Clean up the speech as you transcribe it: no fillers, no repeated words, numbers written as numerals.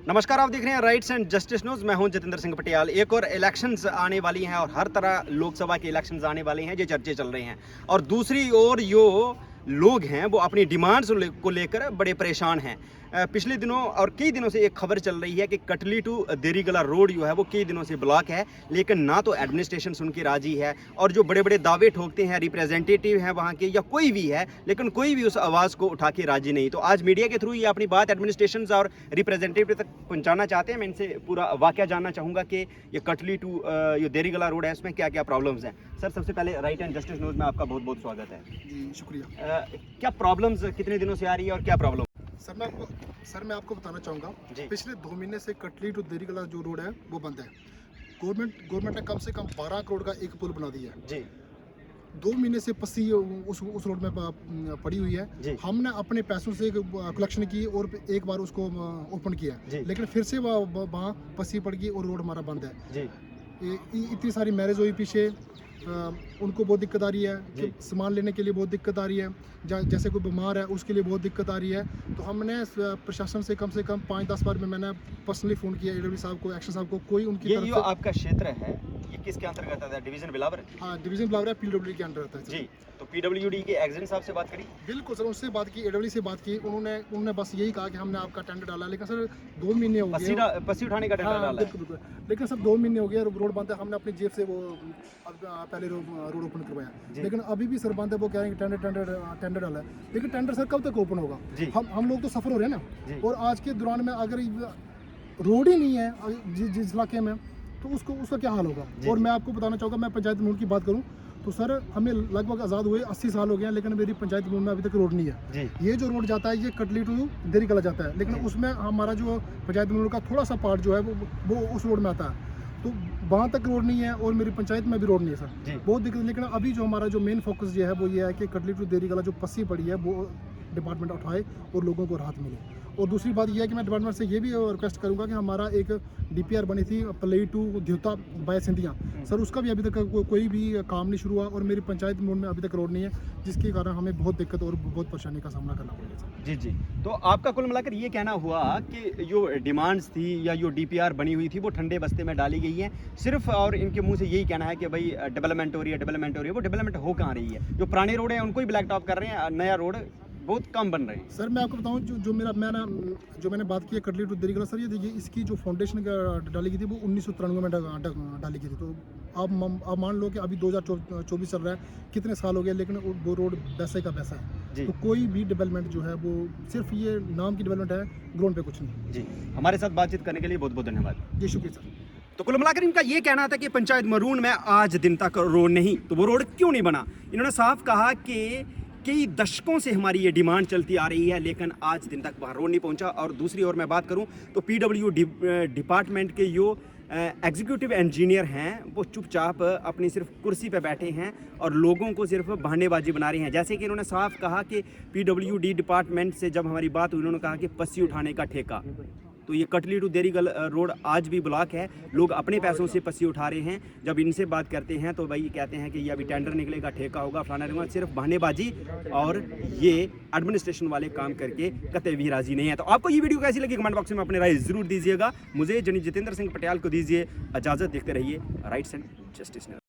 नमस्कार, आप देख रहे हैं राइट्स एंड जस्टिस न्यूज़। मैं हूं जितेंद्र सिंह पटियाल। एक और इलेक्शंस आने वाली हैं और हर तरह लोकसभा के इलेक्शंस आने वाले हैं, ये चर्चे चल रहे हैं। और दूसरी ओर जो लोग हैं वो अपनी डिमांड्स को लेकर बड़े परेशान हैं। पिछले दिनों और कई दिनों से एक खबर चल रही है कि कटली टू देरीगला रोड जो है वो कई दिनों से ब्लॉक है, लेकिन ना तो एडमिनिस्ट्रेशन सुन के राजी है और जो बड़े बड़े दावे ठोकते हैं रिप्रेजेंटेटिव हैं वहाँ के या कोई भी है, लेकिन कोई भी उस आवाज़ को उठा के राजी नहीं। तो आज मीडिया के थ्रू ये अपनी बात एडमिनिस्ट्रेशन और रिप्रेजेंटेटिव तक पहुँचाना चाहते हैं। मैं इनसे पूरा वाकया जानना चाहूँगा कि ये कटली टू ये देरीगला रोड है, इसमें क्या क्या प्रॉब्लम्स हैं। सर, सबसे पहले राइट एंड जस्टिस न्यूज़ में आपका बहुत बहुत स्वागत है जी, शुक्रिया। क्या प्रॉब्लम्स कितने दिनों से आ रही है और क्या प्रॉब्लम? सर मैं आपको बताना चाहूँगा, पिछले 2 महीने से कटली टू देरीगला जो रोड है वो बंद है। गवर्नमेंट ने कम से कम 12 करोड़ का एक पुल बना दिया है जी। 2 महीने से पस्सी उस रोड में पड़ी हुई है। हमने अपने पैसों से कलेक्शन की और एक बार उसको ओपन किया, लेकिन फिर से वहाँ पस्सी पड़ गई और रोड हमारा बंद है जी। इतनी सारी मैरिज हुई पीछे, उनको बहुत दिक्कत आ रही है कि सामान लेने के लिए बहुत दिक्कत आ रही है, जैसे कोई बीमार है उसके लिए बहुत दिक्कत आ रही है। तो हमने प्रशासन से कम 5-10 बार में मैंने पर्सनली फ़ोन किया एडब्ल्यू साहब को, एक्शन साहब को, कोई उनकी तरफ से। आपका क्षेत्र है ये किसके अंतर्गत आता है? डिवीजन बिलावर? हाँ, डिवीजन बिलावर है, पीडब्ल्यूडी के अंडर आता है जी। तो पीडब्ल्यूडी के एग्जेंट साहब से बात करी? बिल्कुल सर, उनसे बात की, एडब्ल्यू से बात की। उन्होंने बस यही कहा कि हमने आपका टेंडर डाला, लेकिन सर 2 महीने हो गए पस्सी उठाने का टेंडर डाला है। लेकिन सर 2 महीने हो गए, रोड बंद है। हमने अपनी जेब से वो पहले रोड ओपन करवाया, लेकिन अभी भी सर बंद है। वो कह रहे हैं कि टेंडर डाला है, लेकिन टेंडर सर कब तक ओपन होगा? हम लोग तो सफर हो रहे हैं ना। और आज के दौरान में अगर रोड ही नहीं है जिस इलाके में, तो उसका क्या हाल होगा? और मैं आपको बताना चाहूँगा, मैं पंचायत मूल की बात करूँ तो सर हमें लगभग आज़ाद हुए 80 साल हो गए हैं, लेकिन मेरी पंचायत मूल में अभी तक रोड नहीं है। ये जो रोड जाता है ये कटली टू देरीगला जाता है, लेकिन उसमें हमारा जो पंचायत मूल का थोड़ा सा पार्ट जो है वो उस रोड में आता है, तो वहाँ तक रोड नहीं है और मेरी पंचायत में भी रोड नहीं है सर, बहुत दिक्कत। लेकिन अभी जो हमारा जो मेन फोकस जो है वो ये है कि कटली टू देरीगला जो पस्सी पड़ी है वो डिपार्टमेंट उठाए और लोगों को राहत मिले। और दूसरी बात यह है कि मैं डिपार्टमेंट से ये भी रिक्वेस्ट करूंगा कि हमारा एक डीपीआर बनी थी पलई टू द्योता बाय सिंधिया, सर उसका भी अभी तक कोई भी काम नहीं शुरू हुआ और मेरी पंचायत मोड में अभी तक रोड नहीं है, जिसके कारण हमें बहुत दिक्कत और बहुत परेशानी का सामना करना पड़ेगा सर। जी जी। तो आपका कुल मिलाकर ये कहना हुआ कि जो डिमांड्स थी या जो डीपीआर बनी हुई थी वो ठंडे बस्ते में डाली गई है सिर्फ, और इनके मुंह से यही कहना है कि भाई डेवलपमेंट हो रही है। वो डेवलपमेंट हो कहाँ रही है? जो पुराने रोड है उनको ही ब्लैक टॉप कर रहे हैं, नया रोड बहुत कम बन रहे हैं। सर मैं आपको बताऊं, जो मैंने बात की है कटली टू देरीगला, सर ये देखिए इसकी जो फाउंडेशन डाली गई थी वो 1993 में डाली गई थी। तो आप मान लो कि अभी 2024 चल रहा है, कितने साल हो गए, लेकिन वो रोड वैसे का वैसा है। तो कोई भी डेवलपमेंट जो है वो सिर्फ ये नाम की डेवलपमेंट है, ग्राउंड पे कुछ नहीं जी। हमारे साथ बातचीत करने के लिए बहुत बहुत धन्यवाद जी। शुक्रिया सर। तो कुल मिलाकर इनका ये कहना था कि पंचायत मरून में आज दिन तक रोड नहीं, तो वो रोड क्यों नहीं बना? इन्होंने साफ कहा कि कई दशकों से हमारी ये डिमांड चलती आ रही है, लेकिन आज दिन तक वहाँ रोड नहीं पहुँचा। और दूसरी ओर मैं बात करूँ तो पीडब्ल्यू डिपार्टमेंट के जो एग्जीक्यूटिव इंजीनियर हैं वो चुपचाप अपनी सिर्फ कुर्सी पे बैठे हैं और लोगों को सिर्फ बहानेबाजी बना रहे हैं। जैसे कि इन्होंने साफ कहा कि पीडब्ल्यूडी डिपार्टमेंट से जब हमारी बात हुई, उन्होंने कहा कि पस्सी उठाने का ठेका। तो ये कटली टू देरीगला रोड आज भी ब्लॉक है, लोग अपने पैसों से पस्सी उठा रहे हैं। जब इनसे बात करते हैं तो भाई कहते हैं कि ये अभी टेंडर निकलेगा, ठेका होगा, फलाना होगा, सिर्फ बहानेबाजी, और ये एडमिनिस्ट्रेशन वाले काम करके कतई भी राजी नहीं है। तो आपको ये वीडियो कैसी लगी कमेंट बॉक्स में अपने राय जरूर दीजिएगा। मुझे जितेंद्र सिंह पटियाल को दीजिए इजाज़त। देखते रहिए राइट्स एंड जस्टिस।